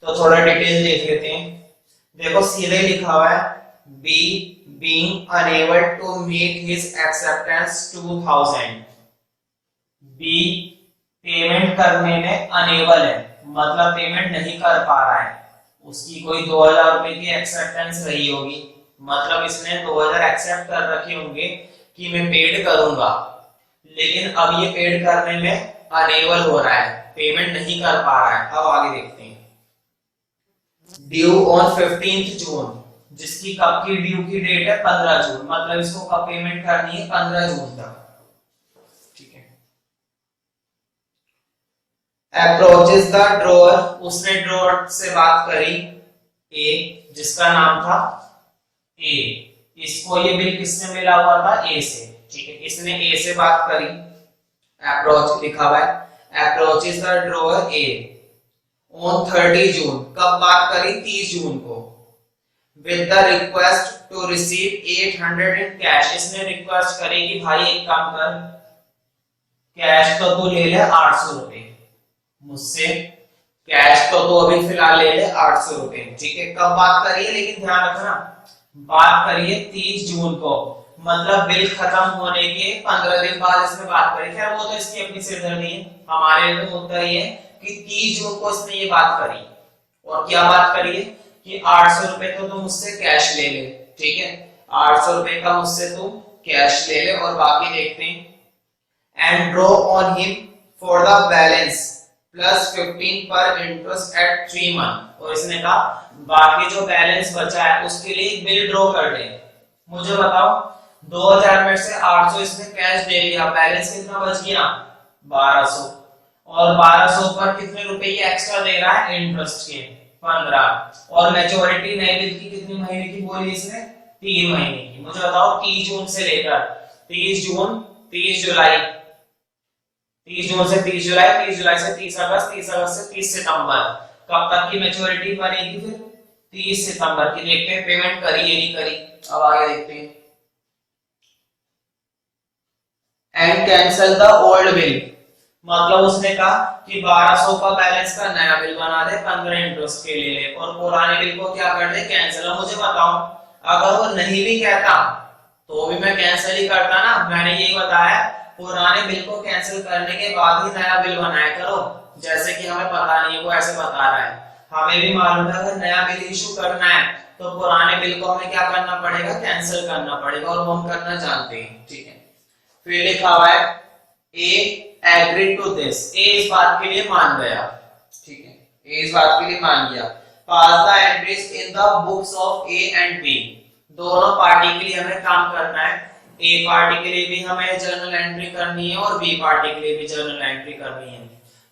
तो थोड़ा डिटेल देख लेते हैं। देखो सीधे लिखा हुआ है B being unable to meet his acceptance 2000। B payment करने में अनेबल है, मतलब पेमेंट नहीं कर पा रहा है, उसकी कोई 2000 रुपए की एक्सेप्टेंस रही होगी, मतलब इसने 2000 एक्सेप्ट कर रखे होंगे कि मैं पेड करूंगा, लेकिन अब ये पेड करने में अनेबल हो रहा है, पेमेंट नहीं कर पा रहा है। अब आगे देखते हैं। ड्यू ऑन 15 जून, जिसकी कब की ड्यू की डेट है 15 जून, मतलब इसको कब पेमेंट करनी है 15 जून तक। ठीक है। अप्रोचेस द ड्रॉअर, उसने ड्रॉअर से बात करी ए, जिसका नाम था ए, इसको ये बिल किससे मिला हुआ था ए से। ठीक है, इसने ए से बात करी, अप्रोच लिखा हुआ है approaches the drawer A on 30 June, कब बात करी 30 जून को, with the request to receive 800 in cash, इसने रिक्वेस्ट करी कि भाई एक काम कर, कैश तो तू ले ले 800 रुपए मुझसे, कैश तो तू अभी फिलहाल ले ले 800 रुपए। ठीक है, कब बात करी है, लेकिन ध्यान रखना बात करिए 30 जून को, मतलब बिल खत्म होने के 15 दिन बाद इसने बात करी। खैर वो तो इसकी अपनी सिरदर्दी है, हमारे लिए तो होता ही है कि 30 जून को इसने ये बात करी, और क्या बात करी है कि 800 रुपए तो तुम मुझसे कैश ले ले। ठीक है, 800 रुपए का मुझसे तुम कैश ले ले, और बाकी देखते हैं। And draw on him for the balance plus 15 पर इंटरेस्ट एट 3 मंथ, और इसने कहा बाकी जो बैलेंस बचा है उसके लिए बिल ड्रॉ कर दे। मुझे बताओ 2000 में से 800 इसने कैश दे दिया, बैलेंस कितना बच गया 1200, और 1200 पर कितने रुपए ये एक्स्ट्रा दे रहा है इंटरेस्ट के 15, और मैच्योरिटी नए बिल की कितनी महीने की बोली इसने 3 महीने की। मुझे बताओ 30 जून से लेकर 30 जून 30 जुलाई, 30 जून से 30 जुलाई, 30 जुलाई से 30 अगस्त, 30 अगस्त से 30 सितंबर, कब तक की मैच्योरिटी बनेगी फिर 30 सितंबर की। देखते हैं पेमेंट करी या नहीं करी, अब आगे देखते हैं। And cancel the old bill, मतलब उसने कहा कि 1200 का बैलेंस का नया बिल बना दे, 15 इंटरेस्ट के ले ले, और पुराने बिल को क्या कर दे कैंसिल। मुझे बताओ अगर वो नहीं भी कहता तो भी मैं कैंसिल ही करता ना, मैंने यही बताया पुराने बिल को कैंसिल करने के बाद ही नया बिल बनाया करो, जैसे कि हमें पता नहीं है वो ऐसे बता रहा है, हमें भी मालूम है अगर नया बिल इशू करना है तो पुराने बिल को हमें क्या करना पड़ेगा कैंसिल करना पड़ेगा, और वो हम करना जानते हैं। ठीक है, फिर लिखा हुआ है ए एग्री टू दिस, ए इस बात के लिए मान गया। ठीक है, ए इस बात के लिए मान गया। Pass the entries in the books of A and B, दोनों पार्टी के लिए हमें काम करना है, ए पार्टी के लिए भी हमें जर्नल एंट्री करनी है और बी पार्टी के लिए भी जर्नल एंट्री करनी है।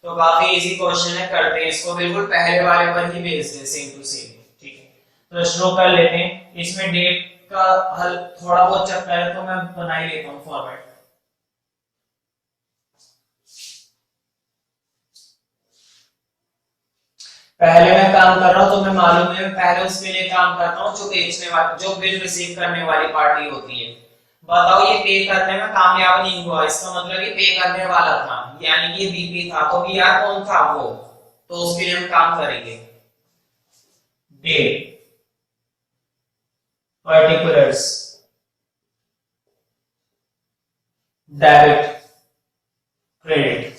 तो काफी इजी क्वेश्चन है, करते हैं इसको, बिल्कुल पहले वाले पर ही बेस्ड है, सेम टू सेम। ठीक है, तो शुरू कर लेते हैं। इसमें डेट का हल थोड़ा बहुत चक्कर है तो मैं बना ही लेता हूँ फॉर्मेट। पहले मैं काम कर रहा हूँ तो मैं मालूम है पहले उसके लिए काम करता हूँ जो बेचने वाली, जो बिल रिसीव करने वाली पार्टी होती है। बताओ ये पे करने में कामयाब नहीं हुआ, इसका मतलब ये पे करने वाला था, यानी कि बीपी था, तो बी आर कौन था वो, तो उसके लिए हम काम करेंगे डेट पर्टिकुलर्स डेबिट क्रेडिट।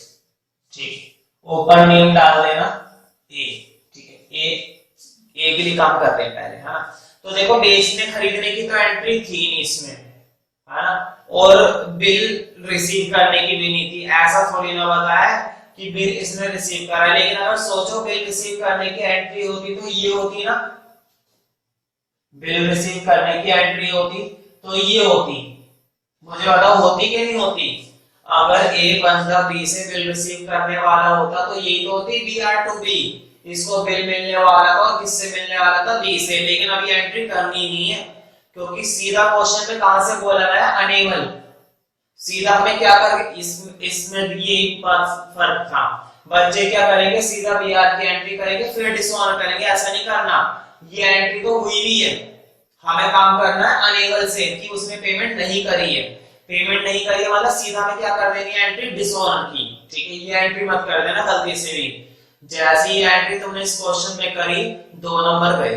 ठीक, ओपन नेम डाल देना ए। ठीक है, ए के लिए काम करते हैं पहले, है ना। तो देखो बेचने खरीदने की तो एंट्री थी नहीं इसमें, है ना, और बिल रिसीव करने की भी नहीं थी, ऐसा थोड़ी ना बताया कि बिल इसने रिसीव करा, लेकिन अगर सोचो बिल रिसीव करने की एंट्री होती तो ये होती ना, बिल रिसीव करने की एंट्री होती तो ये होती। मुझे बताओ होती कि नहीं होती, अगर ए बंदा बी से बिल रिसीव करने वाला होता तो ये तो होती बी आर टू बी, इसको बिल मिलने वाला था और किससे मिलने वाला था बी से, लेकिन अभी एंट्री करनी नहीं है क्योंकि सीधा क्वेश्चन में कहां से बोला गया अनेबल, सीधा हमें क्या करके इसमें ये फर्क था। बच्चे क्या करेंगे सीधा बी आर की एंट्री करेंगे फिर डिसऑनर करेंगे, ऐसा नहीं करना, ये एंट्री तो हुई भी है, हमें काम करना है अनेबल से कि उसने पेमेंट नहीं करी है, पेमेंट नहीं करी है मतलब सीधा में क्या कर देनी है एंट्री डिसऑनर की। ठीक है, ये एंट्री मत कर देना गलती से भी, जैसी एंट्री तुमने इस क्वेश्चन में करी 2 नंबर गए,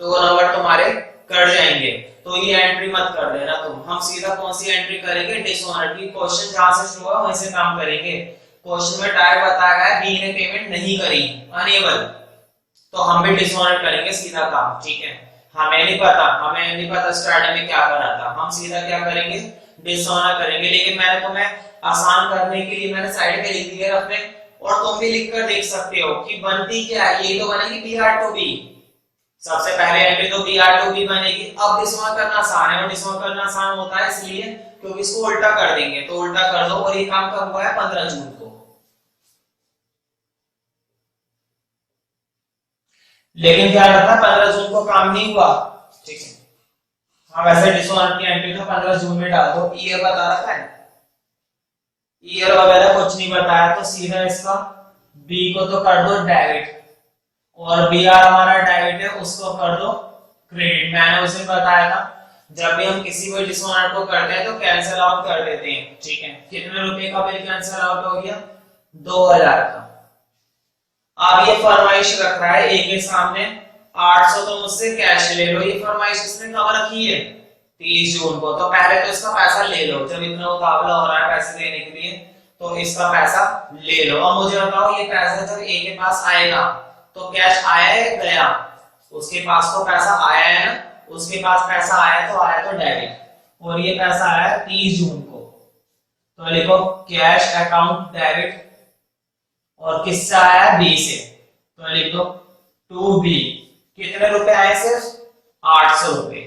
2 नंबर तुम्हारे कट जाएंगे, तो ये एंट्री मत कर देना तुम। हम सीधा कौन सी एंट्री करेंगे, डिसऑनर की। क्वेश्चन जहां से शुरू हुआ वहीं से काम करेंगे। क्वेश्चन में डायरेक्ट बताया गया बी ने पेमेंट नहीं करी, अनेबल, तो हम भी डिसऑनर करेंगे सीधा काम, ठीक है। हमें नहीं पता स्टार्टिंग में क्या करा था, हम सीधा क्या करेंगे, डिसऑनर करेंगे। लेकिन मैंने तुम्हें आसान करने के लिए मैंने साइड में लिख दिया अपने, और तुम भी लिखकर देख सकते हो कि बनती क्या है। ये तो बनेगी बी आर टू बी, सबसे पहले एंट्री तो बी आर टू बी बनेगी। अब डिसऑनर करना आसान है, और डिसऑनर करना आसान होता है इसलिए क्योंकि इसको उल्टा कर देंगे, तो उल्टा कर दो। और ये काम कब हुआ है, 15 जून को। लेकिन क्या रहता है, 15 जून को काम नहीं हुआ, ठीक है। हाँ, वैसे डिसऑनर की एंट्री तो 15 जून में डाल दो। ईयर बता रखा है, ईयर वगैरह कुछ नहीं बताया, तो सीधा इसका बी को तो कर दो डेबिट, और बी आर हमारा डेबिट है, उसको कर दो क्रेडिट। मैंने उसे बताया था जब भी हम किसी भी डिसऑनर को करते हैं तो कैंसिल आउट कर देते हैं, ठीक है। कितने रुपए का बिल कैंसिल आउट हो गया, 2000 का। अब ये फरमाइश रख रहा है ए के सामने 800 तो मुझसे कैश ले लो। ये फरमाइश इसने कब रखी है, 30 जून को। तो पहले तो इसका पैसा ले लो, जब इतना मुकाबला हो रहा है पैसे देने के लिए, तो इसका पैसा ले लो। अब मुझे बताओ ये पैसा जब ए के पास आएगा तो कैश आया है गया, उसके पास तो पैसा आया है ना, उसके पास पैसा आया तो डेबिट, और ये पैसा आया 30 जून को, तो लिखो कैश अकाउंट डेबिट, और किससे आया, बी से, तो लिख दो टू बी। कितने रुपए आए, सिर्फ 800 रुपए।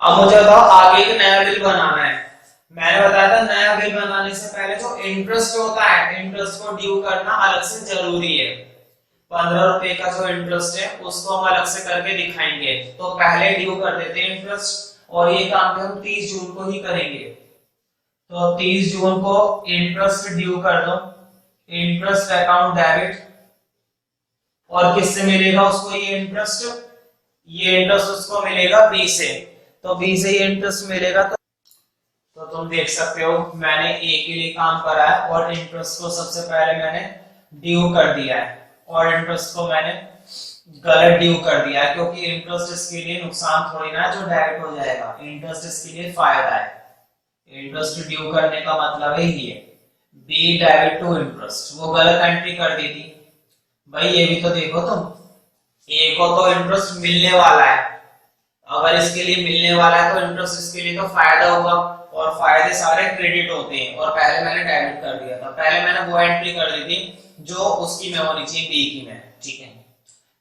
अब मुझे बताओ आगे एक नया बिल बनाना है। मैंने बताया था नया बिल बनाने से पहले जो इंटरेस्ट होता है, इंटरेस्ट को ड्यू करना अलग से जरूरी है। 15 रुपए का जो इंटरेस्ट है उसको हम अलग से करके दिखाएंगे, तो पहले ड्यू कर देते हैं इंटरेस्ट, और ये काम हम 30 जून को ही करेंगे। तो 30 जून को इंटरेस्ट ड्यू कर दो, इंटरेस्ट अकाउंट डेबिट, और किससे मिलेगा उसको ये इंटरेस्ट उसको मिलेगा बी से, तो बी से ये इंटरेस्ट मिलेगा। तो तुम देख सकते हो मैंने ए के लिए काम करा है, और इंटरेस्ट को सबसे पहले मैंने ड्यू कर दिया है, और इंटरेस्ट को मैंने गलत ड्यू कर दिया है, क्योंकि इंटरेस्ट इसके लिए नुकसान थोड़ी ना जो डेबिट हो जाएगा, इंटरेस्ट इसके लिए फायदा है। इंटरेस्ट ड्यू करने का मतलब है ये बी डेबिट टू इंटरेस्ट, वो गलत एंट्री कर दी थी भाई। ये भी तो देखो तुम, ए को तो इंटरेस्ट मिलने वाला है, अगर इसके लिए मिलने वाला है तो इंटरेस्ट इसके लिए तो फायदा होगा, और फायदे सारे क्रेडिट होते हैं, और पहले मैंने डेबिट कर दिया था। पहले मैंने वो एंट्री कर दी थी जो उसकी में होनी चाहिए, बी की में, ठीक है।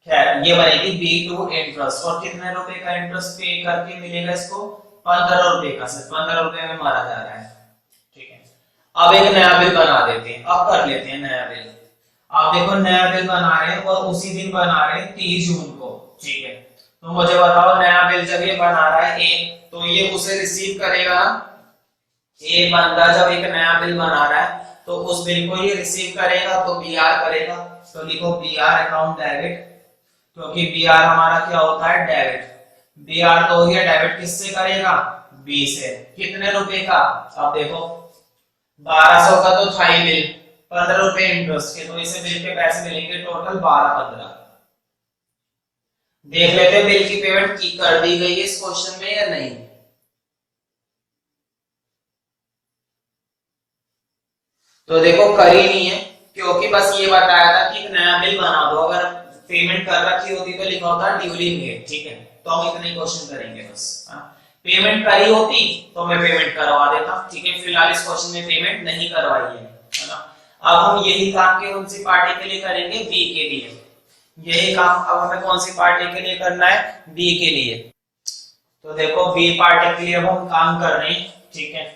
खैर ये बनेगी बी टू इंटरेस्ट, और कितने रुपए का इंटरेस्ट पे करके मिलेगा इसको, 15 रुपए का, सिर्फ 15 रुपए में मारा जा रहा है, ठीक है। अब एक नया बिल बना देते हैं, अब कर लेते हैं नया बिल। आप देखो नया बिल बना रहे हैं, और उसी दिन बना रहे हैं 30 जून को, ठीक है। तो मुझे बताओ नया बिल जब ये बना रहा है ए, तो ये उसे रिसीव करेगा। एक बंदा जब एक नया बिल बना रहा है तो उस बिल को ये रिसीव करेगा, तो बी आर करेगा, तो लिखो बी आर अकाउंट डेबिट, क्योंकि बी आर हमारा क्या होता है, डेबिट। बी आर तो हो गया डेबिट, किससे करेगा, बी से। कितने रुपए का, अब देखो 1200 का तो था ही बिल, 15 रुपए इंटरेस्ट के, तो इसे बिल के पैसे मिलेंगे टोटल 12-15। देख लेते हैं बिल की पेमेंट की कर दी गई है इस क्वेश्चन में या नहीं। तो देखो करी नहीं है, क्योंकि बस ये बताया था कि एक नया बिल बना दो। अगर पेमेंट कर रखी होती तो लिखा होता ड्यूली मेड, ठीक है। तो हम इतने क्वेश्चन करेंगे बस। पेमेंट करी होती तो मैं पेमेंट करवा देता, ठीक है। फिलहाल इस क्वेश्चन में पेमेंट नहीं करवाई है ना। अब हम यही काम कौन सी पार्टी के लिए करेंगे, बी के लिए। यही काम अब हमें कौन सी पार्टी के लिए करना है, बी के लिए। तो देखो बी पार्टी के लिए अब हम काम कर रहे हैं, ठीक है।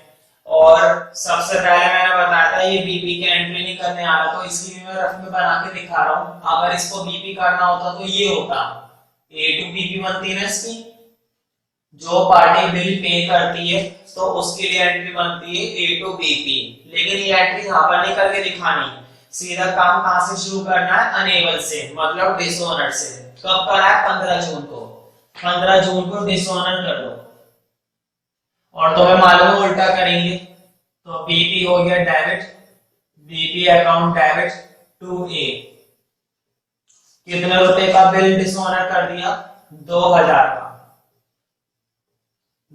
और सबसे पहले मैंने बताया था ये बीपी की एंट्री नहीं करने आ रहा, तो इसलिए मैं रफ में बना के दिखा रहा हूं। अगर इसको बीपी करना होता तो ये होता, ए टू बीपी बनती है ना इसकी, जो पार्टी बिल पे करती है तो उसके लिए एंट्री बनती है ए टू बीपी। लेकिन ये एंट्री यहाँ पर नहीं करके दिखानी, सीधा काम कहां से शुरू करना है, अनेबल से, मतलब डिसऑनर से। कब करा है, 15 जून को। 15 जून को डिसऑनर कर दो, और तुम्हें मालूम है उल्टा करेंगे, तो बीपी हो गया debit, BP account debit to A. कितने रुपए का बिल डिसऑनर कर दिया? 2000 का।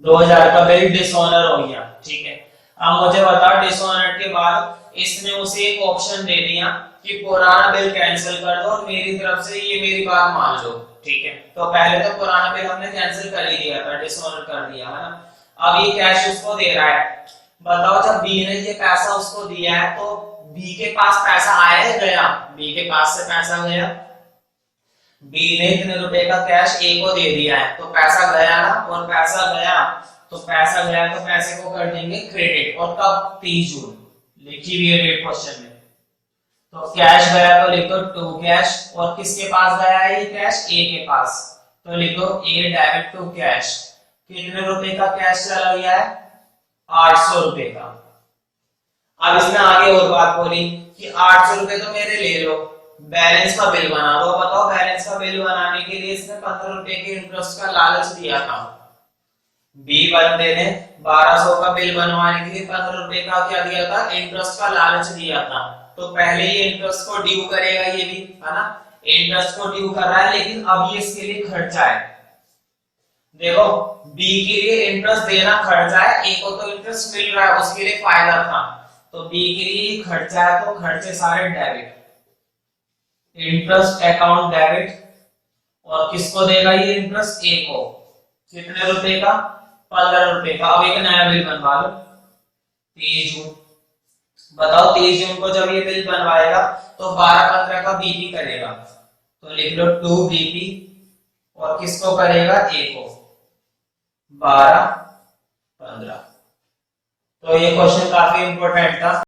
2000 का बिल डिसऑनर हो गया, ठीक है। अब मुझे बता, डिसऑनर के बाद इसने उसे एक ऑप्शन दे दिया कि पुराना बिल कैंसिल कर दो और मेरी तरफ से ये मेरी बात मान लो, ठीक है। तो पहले तो पुराना बिल हमने कैंसिल कर ही दिया था, डिसऑनर कर दिया है ना। अब ये कैश उसको दे रहा है। बताओ, जब बी ने ये पैसा उसको दिया है तो बी के पास पैसा आया है गया? बी के पास से पैसा गया। बी ने इतने रुपए का कैश ए को दे दिया है तो पैसा गया ना, और पैसा गया तो पैसे को कर देंगे क्रेडिट। और कब? 30 जून। लिखी हुई है डेट क्वेश्चन में। तो कैश गया तो लिखो टू कैश। और किसके पास गया है ये कैश? ए के पास। तो लिखो ए डेबिट टू कैश। कितने रुपए का कैश चला गया है? 800 रुपए का। अब इसने आगे और बात बोली कि 800 रुपए तो मेरे ले लो, बैलेंस का बिल बना दो। बताओ, बैलेंस का बिल बनाने के लिए इसने 15 रुपए के इंटरेस्ट का लालच दिया था। बी बंदे ने 1200 का बिल बनवाने के लिए 15 रुपए का क्या दिया था? इंटरेस्ट का लालच दिया था। तो पहले ये इंटरेस्ट को ड्यू करेगा, ये भी है ना, इंटरेस्ट को ड्यू कर रहा है, लेकिन अब ये इसके लिए खर्चा है। देखो, बी के लिए इंटरेस्ट देना खर्चा है, ए को तो इंटरेस्ट मिल रहा है, उसके लिए फायदा था। तो बी के लिए खर्चा है, तो खर्चे सारे डेबिट। Interest account debit. और किसको देगा ये इंटरेस्ट? ए को। कितने रुपए का? 15 रुपए का। अब एक नया बिल बनवा लो, 23 जून। बताओ, 23 जून को जब ये बिल बनवाएगा तो 12-15 का बीपी करेगा। तो लिख लो 2 बीपी। और किसको करेगा? ए को। 12-15। तो ये क्वेश्चन काफी इंपॉर्टेंट था।